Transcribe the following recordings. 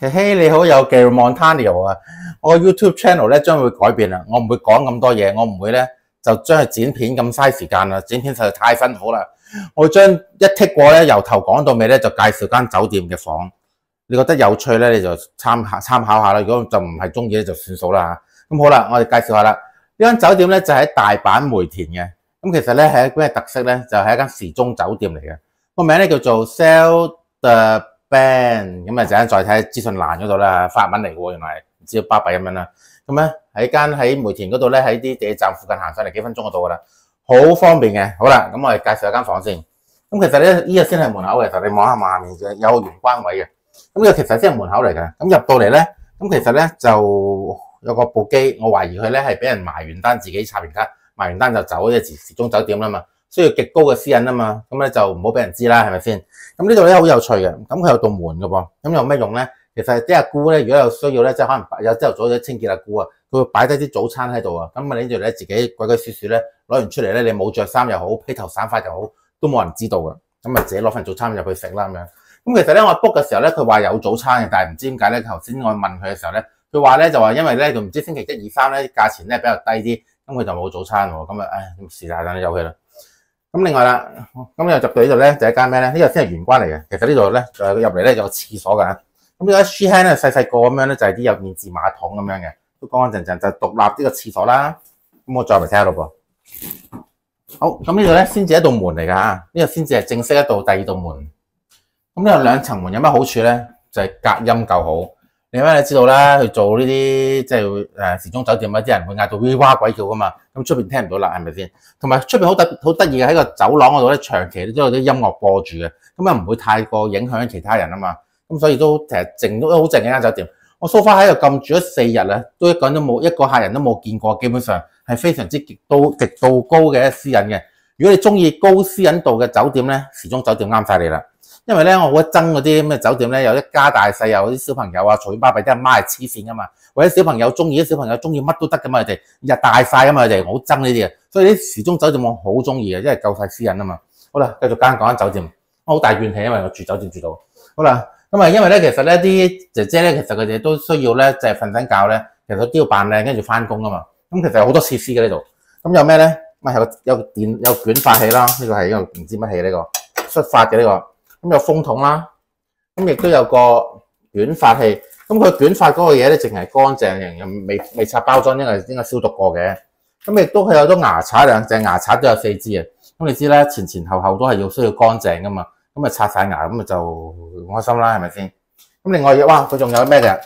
嘿，你好，有 Gary Montanio 啊！我個 YouTube channel 咧將會改變啦，我唔會講咁多嘢，我唔會咧就將佢剪片咁嘥時間啦，剪片實在太辛苦啦。我會將一剔過咧，由頭講到尾咧就介紹間酒店嘅房，你覺得有趣咧你就參考下啦。如果就唔係中意咧就算數啦嚇。咁好啦，我哋介紹下啦。呢間酒店咧就喺大阪梅田嘅，咁其實咧係一咩特色咧？就係一間時鐘酒店嚟嘅，個名咧叫做 Sell the Band， 咁啊陣間再睇資訊欄嗰度啦，法文嚟嘅喎，原來唔知道巴閉咁樣啦。咁咧喺梅田嗰度咧，喺啲地鐵站附近行上嚟幾分鐘就到噶啦，好方便嘅。好啦，咁我哋介紹一間房先。咁其實咧呢個先係門口嘅，其實你望下下面嘅有個玄關位嘅。咁呢個其實先係門口嚟嘅。咁入到嚟咧，咁其實咧就有個部機，我懷疑佢咧係俾人埋完單自己插完卡，埋完單就走，即係時鐘酒店啦嘛。需要極高嘅私隱啊嘛，咁咧就唔好俾人知啦，係咪先？咁呢度咧好有趣嘅，咁佢有道門嘅噃，咁有咩用咧？其實啲阿姑咧，如果有需要咧，即係可能有朝頭早啲清潔阿姑啊，佢會擺低啲早餐喺度啊，咁啊呢度咧自己鬼鬼祟祟咧攞完出嚟咧，你冇着衫又好，披頭散髮又好，都冇人知道嘅，咁啊自己攞份早餐入去食啦咁樣。咁其實咧我 book 嘅時候咧，佢話有早餐嘅，但係唔知點解咧，頭先我問佢嘅時候咧，佢話咧就話因為咧就唔知星期1、2、3咧價錢咧比較低啲，咁佢就冇早餐喎，咁啊咁是但啦，由佢啦。咁另外啦，咁又入到呢度咧，就一間咩咧？呢個先係玄關嚟嘅。其實呢度咧就入嚟咧有個廁所㗎。咁呢個 she-hand 咧細個咁樣咧，就係啲有面字馬桶咁樣嘅，都乾乾淨淨，就獨立呢個廁所啦。咁我再嚟睇下咯噃。好，咁呢度咧先至一道門嚟㗎嚇，呢個先至係正式一道第二道門。咁呢度兩層門有乜好處咧？就係隔音夠好。你知道啦，去做呢啲即係時鐘酒店啊，啲人會嗌到嗚哇鬼叫噶嘛，咁出邊聽唔到啦，係咪先？同埋出邊好得意嘅喺個走廊嗰度咧，長期都有啲音樂播住嘅，咁啊唔會太過影響其他人啊嘛，咁所以都其實靜都好靜嘅間酒店。我 so far 喺度撳住咗4日啦，都一個人都冇，一個客人都冇見過，基本上係非常之極度高嘅私隱嘅。如果你中意高私隱度嘅酒店咧，時鐘酒店啱晒你啦。因為咧，我好憎嗰啲咩酒店咧，有一家大細，有啲小朋友啊，嘈喧巴閉，啲阿媽係黐線噶嘛，或者小朋友中意，啲小朋友中意乜都得噶嘛，佢哋日大晒噶嘛，佢哋我好憎呢啲嘅，所以啲時鐘酒店我好中意嘅，因為夠晒私隱啊嘛。好啦，繼續講間酒店，我好大怨氣，因為我住酒店住到。好啦，咁啊，因為咧其實咧啲姐姐咧，其實佢哋都需要咧，就係瞓醒覺咧，其實都要扮靚，跟住翻工啊嘛。咁其實有好多設施嘅呢度。咁有咩咧？咪有捲髮器啦，呢個係一個唔知乜器呢個xuất髮嘅呢個。咁有風筒啦，咁亦都有個捲髮器。咁佢捲髮嗰個嘢咧，淨係乾淨嘅，又未拆包裝，應該消毒過嘅。咁亦都佢有咗牙刷，兩隻牙刷都有4支嘅。咁你知啦，前後都係需要乾淨噶嘛。咁啊刷晒牙，咁啊就開心啦，係咪先？咁另外哇，佢仲有咩嘅？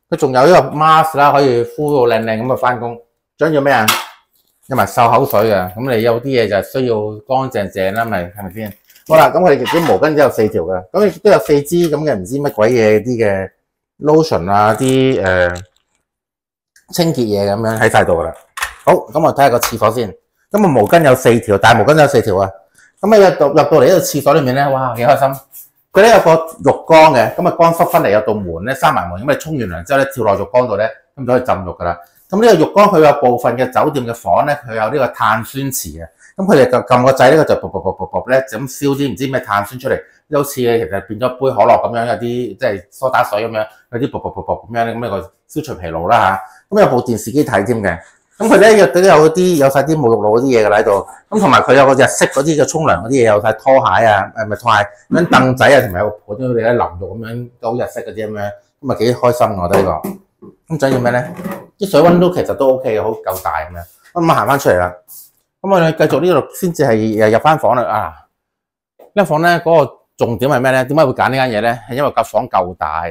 佢仲有呢個 mask 啦，可以敷到靚靚咁啊翻工。仲要咩啊？有埋漱口水嘅。咁你有啲嘢就係需要乾淨淨啦，係咪先？好啦，咁我哋啲毛巾都有4條嘅，咁亦都有4支咁嘅唔知乜鬼嘢啲嘅 lotion 啊，啲清潔嘢咁樣喺晒度噶啦。好，咁我睇下個廁所先。咁啊毛巾有4條，大毛巾都有4條啊。咁啊入到嚟呢個廁所裏面咧，哇幾開心！佢咧有個浴缸嘅，咁啊乾濕分離有道門咧閂埋門，咁你沖完涼之後咧跳落浴缸度咧，咁就可以浸浴噶啦。咁呢個浴缸佢有部分嘅酒店嘅房咧，佢有呢個碳酸池嘅。咁佢哋撳個掣呢，佢就噗咧，就咁燒啲唔知咩碳酸出嚟，好似其實變咗杯可樂咁樣，有啲即係梳打水咁樣，有啲噗咁樣咧，咁一個消除疲勞啦嚇。咁有部電視機睇添嘅，咁佢咧亦都有晒啲沐浴露嗰啲嘢嘅喺度，咁同埋佢有個日式嗰啲嘅沖涼嗰啲嘢，有晒拖鞋啊，咪拖鞋，咁凳仔啊，同埋有個盤，佢哋咧淋浴咁樣都好日式嗰啲咁樣，咁啊幾開心我覺得呢個。咁仲要咩咧？啲水溫都其實都 OK 嘅，好夠大咁樣。咁啊行翻出嚟啦。咁我哋繼續呢度先至係入翻房啦啊！呢間房咧嗰個重點係咩咧？點解會揀呢間嘢咧？係因為間房夠大。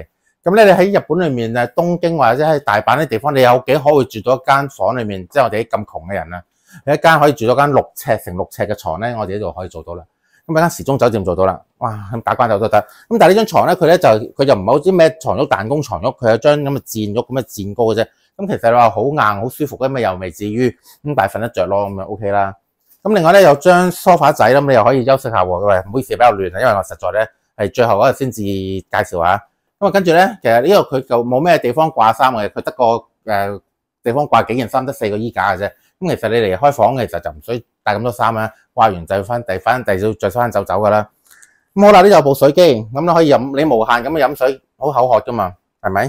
咁咧你喺日本裏面誒東京或者喺大阪啲地方，你有幾可會住到一間房裏面？即係我哋啲咁窮嘅人啦，你一間可以住到間6尺乘6尺嘅床咧，我哋呢度可以做到啦。咁一間時鐘酒店做到啦，哇！咁打關斗都得。咁但係呢張床咧，佢就唔係好似咩床褥彈弓床褥，佢有張咁嘅墊褥咁嘅墊高嘅啫。咁其實你話好硬好舒服嘅，咁又未至於咁，但係瞓得着咯，咁樣 OK 啦。咁另外咧有張梳化仔啦，咁你又可以休息下喎。喂，唔好意思比較亂啊，因為我實在咧係最後嗰日先至介紹下。咁啊跟住咧，其實呢度佢就冇咩地方掛衫嘅，佢得個地方掛幾件衫，得4個衣架嘅啫。咁其實你嚟開房其實就唔需要帶咁多衫啦，掛完就翻第二朝着翻走噶啦。咁好啦，呢度有部水機，咁你可以飲你無限咁飲水，好口渴噶嘛，係咪？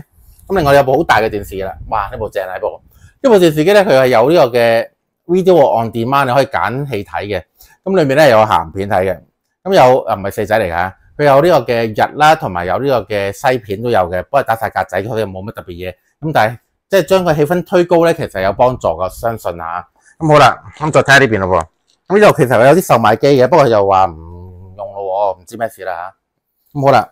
咁另外有部好大嘅電視啦，哇！呢部正啊，呢部電視機咧，佢係有呢個嘅 video on demand，你可以揀戲睇嘅。咁裏面咧有鹹片睇嘅，咁有唔係四仔嚟㗎，佢有呢個嘅日啦，同埋有呢個嘅西片都有嘅，不過打晒格仔，佢哋冇乜特別嘢。咁但係即係將個氣氛推高咧，其實有幫助㗎，相信嚇。咁好啦，咁再睇下呢邊咯喎。咁呢度其實有啲售賣機嘅，不過又話唔用咯喎，唔知咩事啦嚇。咁好啦，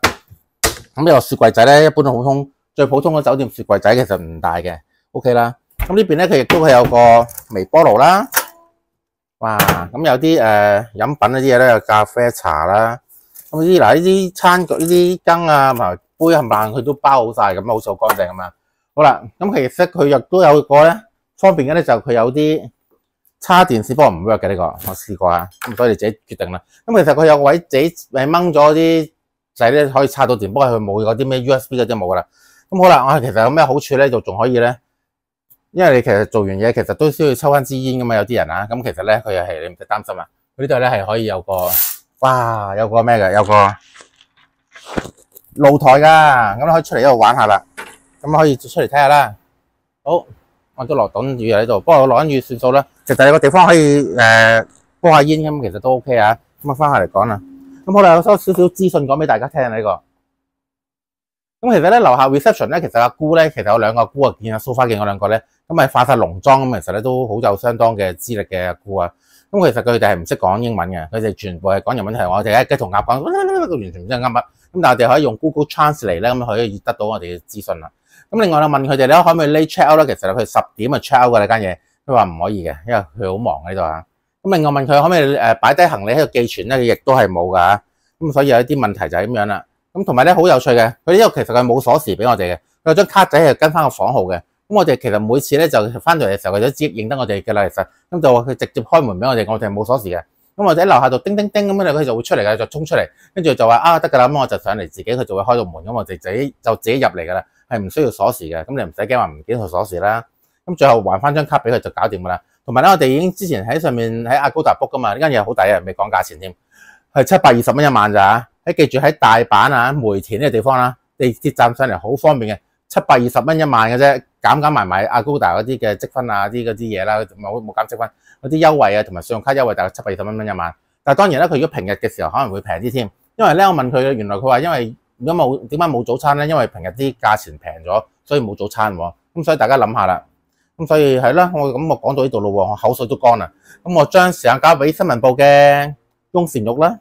咁呢個雪櫃仔咧，一般普通最普通嘅酒店雪櫃仔其實唔大嘅 ，OK 啦。咁呢邊咧佢亦都係有個微波爐啦。哇！咁有啲飲品嗰啲嘢咧，有咖啡茶啦。咁呢啲餐具呢啲羹啊同埋杯冚唪唥佢都包好晒，咁好似好乾淨咁樣。好啦，咁其實佢亦都有個咧方便嘅咧，就佢有啲叉電視，不過唔 work 嘅呢個，我試過啊，咁所以你自己決定啦。咁其實佢有個位自己掹咗啲掣咧，可以插到電，不過佢冇嗰啲咩 USB 嗰啲冇噶啦。咁好啦，我其實有咩好處咧？就仲可以咧，因為你其實做完嘢其實都需要抽翻支煙噶嘛，有啲人啊，咁其實咧佢又係你唔使擔心啊。佢呢度咧係可以有個哇，有個咩嘅，有個露台噶，咁你可以出嚟呢度玩下啦。咁可以出嚟睇下啦。好，我都落緊雨喺度，不過我落緊雨算數啦。其實有個地方可以煲下煙咁，其實都 OK 啊。咁啊，翻下嚟講啦。咁好啦，我收少少資訊講俾大家聽呢個。咁其實咧樓下 reception 咧，其實阿姑咧，其實有兩個阿姑啊，見阿蘇花見嗰兩個咧，咁咪化晒濃妝咁，其實咧都好有相當嘅資歷嘅阿姑啊。咁其實佢哋係唔識講英文嘅，佢哋全部係講日文，係我哋一雞同鴨講，完全唔知係噏乜。咁但係我哋可以用 Google Translate 咧，咁可以得到我哋嘅資訊啦。咁另外我問佢哋咧，可唔可以 late check out 咧？其實佢10點就 check out 㗎啦間嘢，佢話唔可以嘅，因為佢好忙喺度啊。咁另外問佢可唔可以擺低行李喺度寄存咧？佢亦都係冇㗎。咁所以有一啲問題就係咁樣啦。咁同埋咧好有趣嘅，佢呢度其實佢冇鎖匙俾我哋嘅，佢有張卡仔係跟翻個房號嘅。咁我哋其實每次咧就翻到嚟嘅時候，佢都知認得我哋嘅啦。其實咁就話佢直接開門俾我哋冇鎖匙嘅。咁我哋喺樓下度叮叮叮咁樣，佢就會出嚟嘅，就衝出嚟，跟住就話啊得㗎啦，咁我就上嚟自己，佢就會開到門，咁我哋自己入嚟㗎啦，係唔需要鎖匙嘅。咁你唔使驚話唔記得鎖匙啦。咁最後還翻張卡俾佢就搞掂㗎啦。同埋咧，我哋已經之前喺上面喺Agoda book 㗎嘛，呢間嘢好抵啊，未講價錢添，係720蚊一晚咋。記住喺大阪啊梅田呢個地方啦，地鐵站上嚟好方便嘅，720蚊一晚嘅啫，減埋Agoda嗰啲嘅積分啊啲嗰啲嘢啦，冇減積分嗰啲優惠啊，同埋信用卡優惠大概720蚊一晚。但係當然啦，佢如果平日嘅時候可能會平啲添，因為咧我問佢，原來佢話因為點解冇早餐咧？因為平日啲價錢平咗，所以冇早餐喎。咁所以大家諗下啦。咁所以係啦，我講到呢度咯喎，我口水都乾啦。咁我將時間交俾新聞部嘅翁善玉啦。